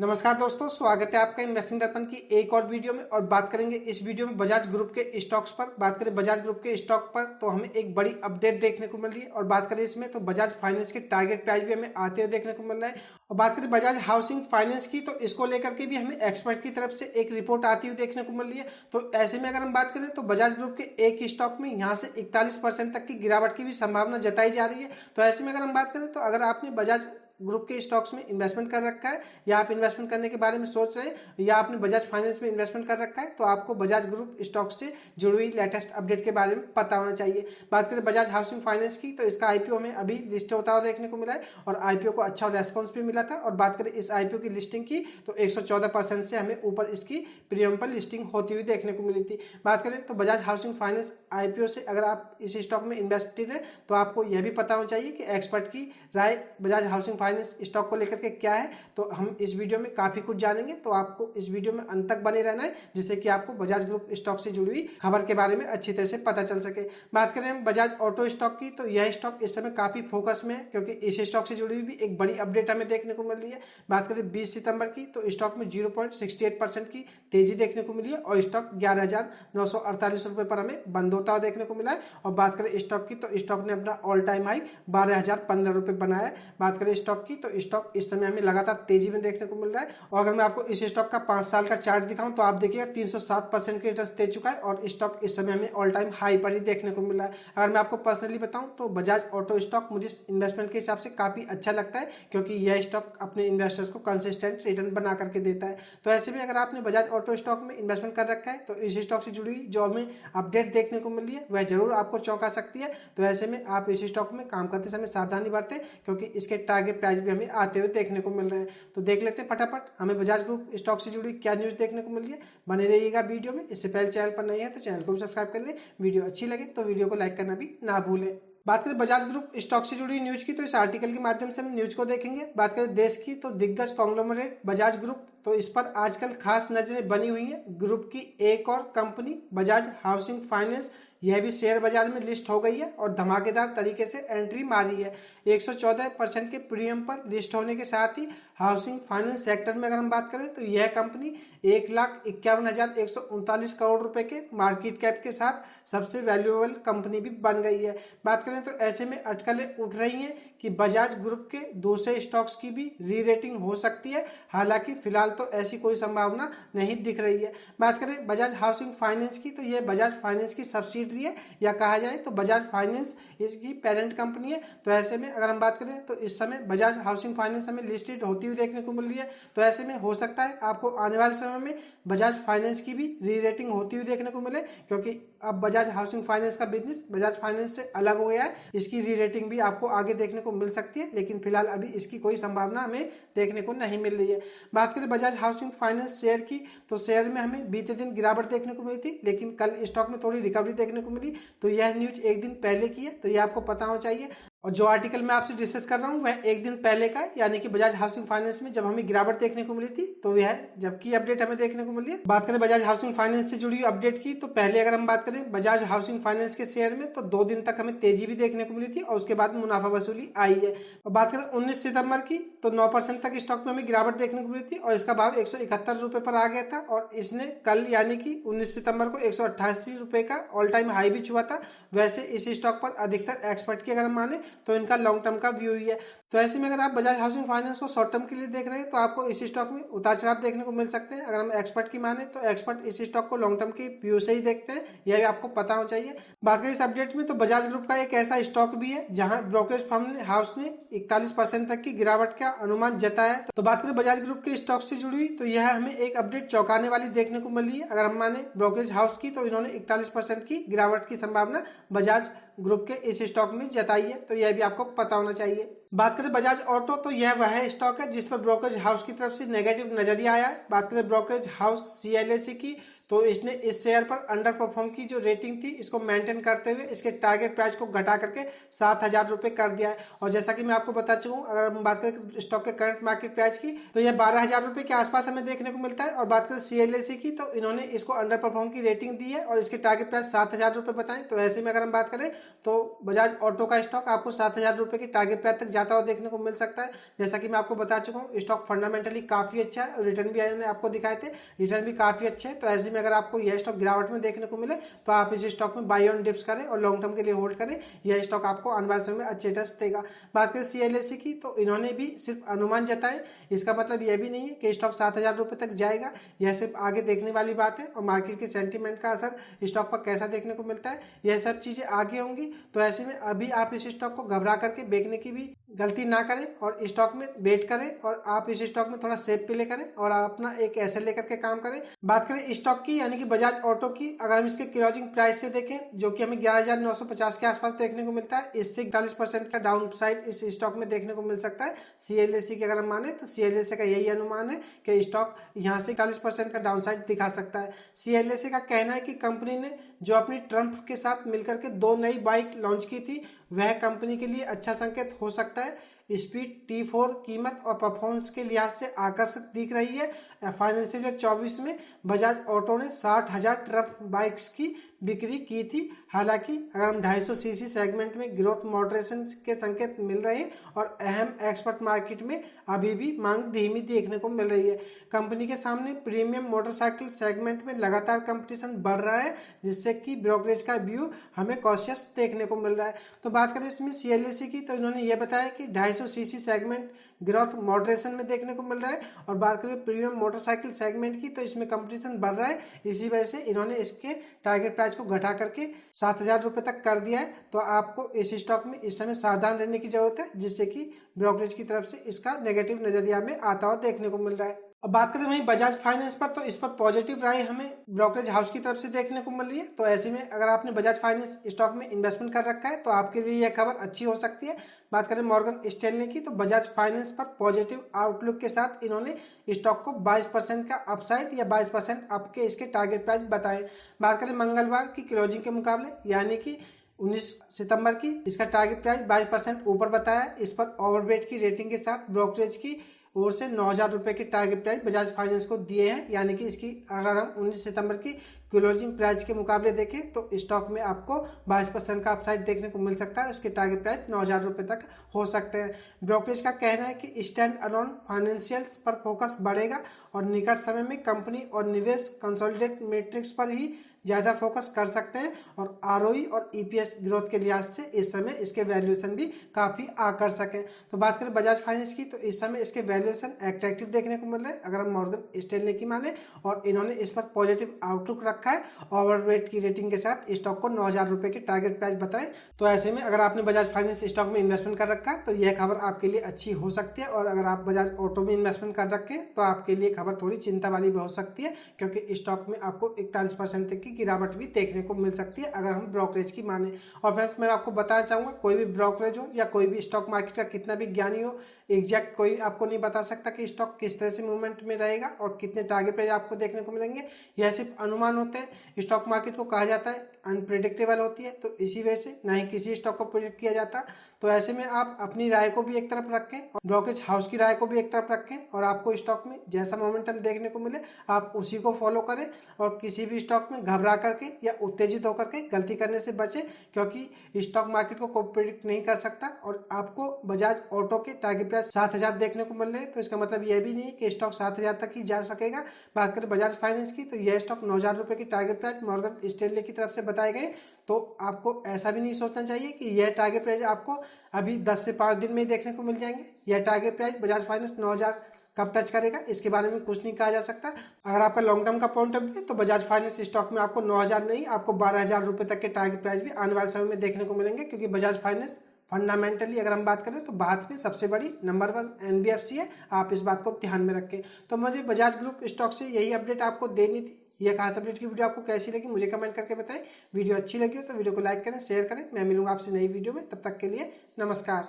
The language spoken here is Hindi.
नमस्कार दोस्तों, स्वागत है आपका इन्वेस्टिंग दर्पण की एक और वीडियो में। और बात करेंगे इस वीडियो में बजाज ग्रुप के स्टॉक्स पर। बात करें बजाज ग्रुप के स्टॉक पर तो हमें एक बड़ी अपडेट देखने को मिल रही है। और बात करें इसमें तो बजाज फाइनेंस के टारगेट प्राइस भी हमें आते हुए देखने को मिल रहा है। और बात करें बजाज हाउसिंग फाइनेंस की तो इसको लेकर के भी हमें एक्सपर्ट की तरफ से एक रिपोर्ट आती हुई देखने को मिल रही है। तो ऐसे में अगर हम बात करें तो बजाज ग्रुप के एक स्टॉक में यहाँ से 41% तक की गिरावट की भी संभावना जताई जा रही है। तो ऐसे में अगर हम बात करें तो अगर आपने बजाज ग्रुप के स्टॉक्स में इन्वेस्टमेंट कर रखा है या आप इन्वेस्टमेंट करने के बारे में सोच रहे हैं या आपने बजाज फाइनेंस में इन्वेस्टमेंट कर रखा है तो आपको बजाज ग्रुप स्टॉक से जुड़ी हुई लेटेस्ट अपडेट के बारे में पता होना चाहिए। बात करें बजाज हाउसिंग फाइनेंस की तो इसका आईपीओ हमें अभी लिस्ट होता हुआ देखने को मिला है और आईपीओ को अच्छा रेस्पॉन्स भी मिला था। और बात करें इस आईपीओ की लिस्टिंग की तो 114% से हमें ऊपर इसकी प्रीमियम पर लिस्टिंग होती हुई देखने को मिली थी। बात करें तो बजाज हाउसिंग फाइनेंस आईपीओ से अगर आप इस स्टॉक में इन्वेस्टेड है तो आपको यह भी पता होना चाहिए कि एक्सपर्ट की राय बजाज हाउसिंग फाइनेंस स्टॉक को लेकर के क्या है। तो हम इस वीडियो में काफी कुछ जानेंगे, तो आपको इस वीडियो में अंत तक बने रहना है जिससे कि आपको बजाज ग्रुप स्टॉक से जुड़ी हुई खबर के बारे में अच्छी तरह से पता चल सके। बात करें हम बजाज ऑटो स्टॉक की तो यह स्टॉक इस समय काफी फोकस में है क्योंकि इस स्टॉक से जुड़ी हुई भी एक बड़ी अपडेट हमें देखने को मिल रही है। बात करें 20 सितंबर की तो स्टॉक में 0.68% की तेजी देखने को मिली है और स्टॉक 11,948 रुपए पर हमें बंद होता हुआ देखने को मिला है। और बात करें स्टॉक की तो स्टॉक ने अपना ऑल टाइम हाई 12,015 रुपए बनाया है। बात करें स्टॉक की तो स्टॉक इस समय हमें लगातार तेजी में देखने को मिल रहा है। और अगर मैं आपको इस स्टॉक का 5 साल का चार्ट दिखाऊं तो आप देखिएगा 307% के रिटर्न दे चुका है और स्टॉक इस समय हमें ऑल टाइम हाई पर ही देखने को मिल रहा है। अगर मैं आपको पर्सनली बताऊं तो बजाज ऑटो स्टॉक मुझे इन्वेस्टमेंट के हिसाब से काफी अच्छा लगता है क्योंकि यह स्टॉक अपने इन्वेस्टर्स को कंसिस्टेंट रिटर्न बना करके देता है। तो ऐसे में अगर आपने बजाज ऑटो स्टॉक में इन्वेस्टमेंट कर रखा है तो इस स्टॉक से जुड़ी हुई जो हमें अपडेट देखने को मिल रही है वह जरूर आपको चौंका सकती है। तो ऐसे में आप इस स्टॉक में काम करते समय सावधानी बरतें क्योंकि इसके टारगेट प्राइस भी हमें आते हुए देखने को मिल रहे हैं। तो देख लेते हैं फटाफट हमें बजाज ग्रुप स्टॉक से जुड़ी क्या न्यूज देखने को मिल रही है। बने रहिएगा वीडियो में। इससे पहले चैनल पर नहीं है तो चैनल को भी सब्सक्राइब कर ले। वीडियो अच्छी लगे तो वीडियो को लाइक करना भी ना भूलें। बात करें बजाज ग्रुप स्टॉक से जुड़ी न्यूज की तो इस आर्टिकल के माध्यम से हम न्यूज को देखेंगे। बात करें देश की तो दिग्गज कॉन्ग्लोमरेट बजाज ग्रुप तो इस पर आजकल खास नजरें बनी हुई हैं। ग्रुप की एक और कंपनी बजाज हाउसिंग फाइनेंस यह भी शेयर बाजार में लिस्ट हो गई है और धमाकेदार तरीके से एंट्री मारी है। 114% के प्रीमियम पर लिस्ट होने के साथ ही हाउसिंग फाइनेंस सेक्टर में अगर हम बात करें तो यह कंपनी 1,51,139 करोड़ रुपए के मार्केट कैप के साथ सबसे वैल्यूएबल कंपनी भी बन गई है। बात करें तो ऐसे में अटकलें उठ रही हैं कि बजाज ग्रुप के दूसरे स्टॉक्स की भी री रेटिंग हो सकती है। हालांकि फिलहाल तो ऐसी कोई संभावना नहीं दिख रही है। बात करें बजाज हाउसिंग फाइनेंस की तो यह बजाज फाइनेंस की सब्सिडरी है या कहा जाए तो बजाज फाइनेंस इसकी पेरेंट कंपनी है। तो ऐसे में अगर हम बात करें तो इस समय बजाज हाउसिंग फाइनेंस हमें लिस्टेड होती हुई देखने को मिल रही है। तो ऐसे में हो सकता है आपको आने वाले समय में बजाज फाइनेंस की भी री रेटिंग होती हुई देखने को मिले क्योंकि अब बजाज हाउसिंग फाइनेंस का बिजनेस बजाज फाइनेंस से अलग हो गया है। इसकी री रेटिंग भी आपको आगे देखने को मिल सकती है लेकिन फिलहाल अभी इसकी कोई संभावना हमें देखने को नहीं मिल रही है। बात करें बजाज हाउसिंग फाइनेंस शेयर की तो शेयर में हमें बीते दिन गिरावट देखने को मिली थी लेकिन कल स्टॉक में थोड़ी रिकवरी देखने को मिली। तो यह न्यूज एक दिन पहले की है तो यह आपको पता होना चाहिए। और जो आर्टिकल मैं आपसे डिस्कस कर रहा हूं वह एक दिन पहले का यानी कि बजाज हाउसिंग फाइनेंस में जब हमें गिरावट देखने को मिली थी तो यह जबकि अपडेट हमें देखने को मिली है। बात करें बजाज हाउसिंग फाइनेंस से जुड़ी हुई अपडेट की तो पहले अगर हम बात करें बजाज हाउसिंग फाइनेंस के शेयर में तो 2 दिन तक हमें तेजी भी देखने को मिली थी और उसके बाद मुनाफा वसूली आई है। और बात करें 19 सितंबर की तो 9% तक स्टॉक में हमें गिरावट देखने को मिली थी और इसका भाव 171 रुपए पर आ गया था और इसने कल यानी कि 19 सितंबर को 188 रुपए का ऑल टाइम हाई भी छुआ था। वैसे इस स्टॉक पर अधिकतर एक्सपर्ट की अगर हम माने तो इनका लॉन्ग टर्म का व्यू ही है। तो ऐसे में अगर आप बजाज हाउसिंग फाइनेंस को शॉर्ट टर्म के लिए देख रहे हैं तो आपको इस स्टॉक में उतार चढ़ाव देखने को मिल सकते हैं। अगर हम एक्सपर्ट की माने तो एक्सपर्ट इस स्टॉक को लॉन्ग टर्म के व्यू से ही देखते हैं, यह भी आपको पता होना चाहिए। बात करें इस अपडेट में तो बजाज ग्रुप का एक ऐसा स्टॉक भी है जहां ब्रोकरेज फर्म ने हाउस ने 41% तक की गिरावट का अनुमान जताया है। तो बात करें बजाज ग्रुप के स्टॉक से जुड़ी तो यह हमें एक अपडेट चौंकाने वाली देखने को मिली है। अगर हम माने ब्रोकरेज हाउस की तो इन्होंने 41% की गिरावट की संभावना बजाज ग्रुप के इस स्टॉक में जताई है तो यह भी आपको पता होना चाहिए। बात करें बजाज ऑटो तो यह वह स्टॉक है जिस पर ब्रोकरेज हाउस की तरफ से नेगेटिव नजरिया आया है। बात करें ब्रोकरेज हाउस CLSA की तो इसने इस शेयर पर अंडर परफॉर्म की जो रेटिंग थी इसको मेंटेन करते हुए इसके टारगेट प्राइस को घटा करके 7,000 रुपए कर दिया है। और जैसा कि मैं आपको बता चुका हूँ, अगर हम बात करें स्टॉक के करंट मार्केट प्राइस की तो यह 12,000 रुपए के आसपास हमें देखने को मिलता है। और बात करें CLSC की तो इन्होंने इसको अंडर परफॉर्म की रेटिंग दी है और इसके टारगेट प्राइस 7,000 रुपए बताएं। तो ऐसे में अगर हम बात करें तो बजाज ऑटो का स्टॉक आपको 7,000 रुपए की टारगेट प्राइस तक जाता हुआ देखने को मिल सकता है। जैसा कि मैं आपको बता चुका हूँ, स्टॉक फंडामेंटली काफी अच्छा है और रिटर्न भी मैंने आपको दिखाए थे, रिटर्न भी काफी अच्छे है। तो ऐसे में अगर आपको यह स्टॉक गिरावट में देखने को मिले तो आप इस स्टॉक में बाई ऑन डिप्स करें और लॉन्ग टर्म के लिए होल्ड करें। यह स्टॉक आपको आने वाले समय में अच्छे रिटर्न देगा। बात करें CLSC की तो इन्होंने भी सिर्फ अनुमान जताए, इसका मतलब यह भी नहीं है कि स्टॉक 7,000 रुपए तक जाएगा। यह सिर्फ आगे देखने वाली बात है और मार्केट के सेंटीमेंट का असर स्टॉक पर कैसा देखने को मिलता है, यह सब चीजें आगे होंगी। तो ऐसे में अभी आप इस स्टॉक को घबरा करके बेचने की भी गलती ना करें और स्टॉक में वेट करें और आप इस स्टॉक में थोड़ा सेफ प्ले करें और अपना एक एसेट लेकर के काम करें। बात करें स्टॉक की यानी कि बजाज ऑटो की, अगर हम इसके क्लोजिंग प्राइस से देखें जो कि हमें 11,950 के आसपास देखने को मिलता है, इससे 41% का डाउन साइड इस स्टॉक में देखने को मिल सकता है। CLSC की अगर हम माने तो CLSC का यही अनुमान है कि स्टॉक यहाँ से 41% का डाउन साइड दिखा सकता है। CLSC का कहना है कि कंपनी ने जो अपनी ट्रम्प के साथ मिलकर के 2 नई बाइक लॉन्च की थी वह कंपनी के लिए अच्छा संकेत हो सकता है। स्पीड T4 कीमत और परफॉर्मेंस के लिहाज से आकर्षक दिख रही है। फाइनेंशियल ईयर 24 में बजाज ऑटो ने 60,000 ट्रक बाइक्स की बिक्री की थी। हालांकि अगर हम 250 सीसी सेगमेंट में ग्रोथ मॉडरेशन के संकेत मिल रहे हैं और अहम एक्सपर्ट मार्केट में अभी भी मांग धीमी देखने को मिल रही है। कंपनी के सामने प्रीमियम मोटरसाइकिल सेगमेंट में लगातार कंपटीशन बढ़ रहा है, जिससे कि ब्रोकरेज का व्यू हमें कॉशियस देखने को मिल रहा है। तो बात करें इसमें CLSC की तो इन्होंने ये बताया कि 250 सीसी सेगमेंट ग्रोथ मॉडरेशन में देखने को मिल रहा है और बात करें प्रीमियम मोटरसाइकिल सेगमेंट की तो इसमें कंपटीशन बढ़ रहा है। इसी वजह से इन्होंने इसके टारगेट प्राइस को घटा करके 7,000 रुपए तक कर दिया है। तो आपको इस स्टॉक में इस समय सावधान रहने की जरूरत है, जिससे कि ब्रोकरेज की तरफ से इसका नेगेटिव नजरिया में आता हुआ देखने को मिल रहा है। अब बात करें वहीं बजाज फाइनेंस पर तो इस पर पॉजिटिव राय हमें ब्रोकरेज हाउस की तरफ से देखने को मिल रही है। तो ऐसे में अगर आपने बजाज फाइनेंस स्टॉक में इन्वेस्टमेंट कर रखा है तो आपके लिए यह खबर अच्छी हो सकती है। बात करें मॉर्गन स्टैनली की तो बजाज फाइनेंस पर पॉजिटिव आउटलुक के साथ इन्होंने स्टॉक को 22% का अपसाइड या 22% अप के इसके टारगेट प्राइस बताए। बात करें मंगलवार की क्लोजिंग के मुकाबले यानी कि 19 सितंबर की इसका टारगेट प्राइस 22% ऊपर बताया। इस पर ओवरवेट की रेटिंग के साथ ब्रोकरेज की ओर से 9,000 रुपए के टारगेट प्राइस बजाज फाइनेंस को दिए हैं। यानी कि इसकी अगर हम 19 सितंबर की क्लोजिंग प्राइस के मुकाबले देखें तो स्टॉक में आपको 22% का अपसाइड देखने को मिल सकता है। उसके टारगेट प्राइस 9,000 रुपए तक हो सकते हैं। ब्रोकरेज का कहना है कि स्टैंड अलोन फाइनेंशियल्स पर फोकस बढ़ेगा और निकट समय में कंपनी और निवेश कंसोलिडेट मैट्रिक्स पर ही ज्यादा फोकस कर सकते हैं और ROE और EPS ग्रोथ के लिहाज से इस समय इसके वैल्यूएशन भी काफी आकर्षक है। तो बात करें बजाज फाइनेंस की तो इस समय इसके वैल्यूएशन अट्रैक्टिव देखने को मिल रहा है अगर हम मॉर्गन स्टैनली की माने, और इन्होंने इस पर पॉजिटिव आउटलुक रखा है। ओवरवेट की रेटिंग के साथ स्टॉक को 9,000 रुपए के टारगेट प्राइस बताए। तो ऐसे में अगर आपने बजाज फाइनेंस स्टॉक में इन्वेस्टमेंट कर रखा है तो यह खबर आपके लिए अच्छी हो सकती है, और अगर आप बजाज ऑटो में इन्वेस्टमेंट कर रखे तो आपके लिए खबर थोड़ी चिंता वाली भी हो सकती है, क्योंकि स्टॉक में आपको 41% तक की गिरावट भी देखने को मिल सकती है अगर हम ब्रोकरेज की माने। और फ्रेंड्स मैं आपको बताना चाहूंगा, कोई भी ब्रोकरेज हो या कोई भी स्टॉक मार्केट का कितना भी ज्ञानी हो, एग्जैक्ट कोई आपको नहीं बता सकता कि स्टॉक किस तरह से मूवमेंट में रहेगा और कितने टारगेट प्राइस आपको देखने को मिलेंगे। यह सिर्फ अनुमान होते हैं। स्टॉक मार्केट को कहा जाता है अनप्रेडिक्टेबल होती है, तो इसी वजह से ना ही किसी स्टॉक को प्रेडिक्ट किया जाता। तो ऐसे में आप अपनी राय को भी एक तरफ रखें और ब्रोकरेज हाउस की राय को भी एक तरफ रखें, और आपको स्टॉक में जैसा मोमेंटम देखने को मिले आप उसी को फॉलो करें और किसी भी स्टॉक में घबरा करके या उत्तेजित होकर के गलती करने से बचें, क्योंकि स्टॉक मार्केट को कोई प्रेडिक्ट नहीं कर सकता। और आपको बजाज ऑटो के टारगेट प्राइस 7,000 देखने को मिल रहे हैं, तो इसका मतलब यह भी नहीं है कि स्टॉक 7,000 तक ही जा सकेगा। बात करें बजाज फाइनेंस की तो यह स्टॉक 9,000 रुपए की टारगेट प्राइस मॉर्गन स्टैनली की तरफ से बताए गए। तो आपको ऐसा भी नहीं सोचना चाहिए कि यह टारगेट प्राइस आपको अभी 10 से 5 दिन में ही देखने को मिल जाएंगे। यह टारगेट प्राइस बजाज फाइनेंस 9,000 कब टच करेगा इसके बारे में कुछ नहीं कहा जा सकता। अगर आपका लॉन्ग टर्म का पॉइंट ऑफ व्यू है तो बजाज फाइनेंस स्टॉक में आपको 9,000 नहीं, आपको 12,000 रुपए तक के टारगेट प्राइस भी आने वाले समय में देखने को मिलेंगे, क्योंकि बजाज फाइनेंस फंडामेंटली अगर हम बात करें तो भारत में सबसे बड़ी नंबर 1 NBFC है। आप इस बात को ध्यान में रखें। तो मुझे बजाज ग्रुप स्टॉक से यही अपडेट आपको देनी थी। यह खास अपडेट की वीडियो आपको कैसी लगी मुझे कमेंट करके बताएं। वीडियो अच्छी लगी हो तो वीडियो को लाइक करें, शेयर करें। मैं मिलूंगा आपसे नई वीडियो में, तब तक के लिए नमस्कार।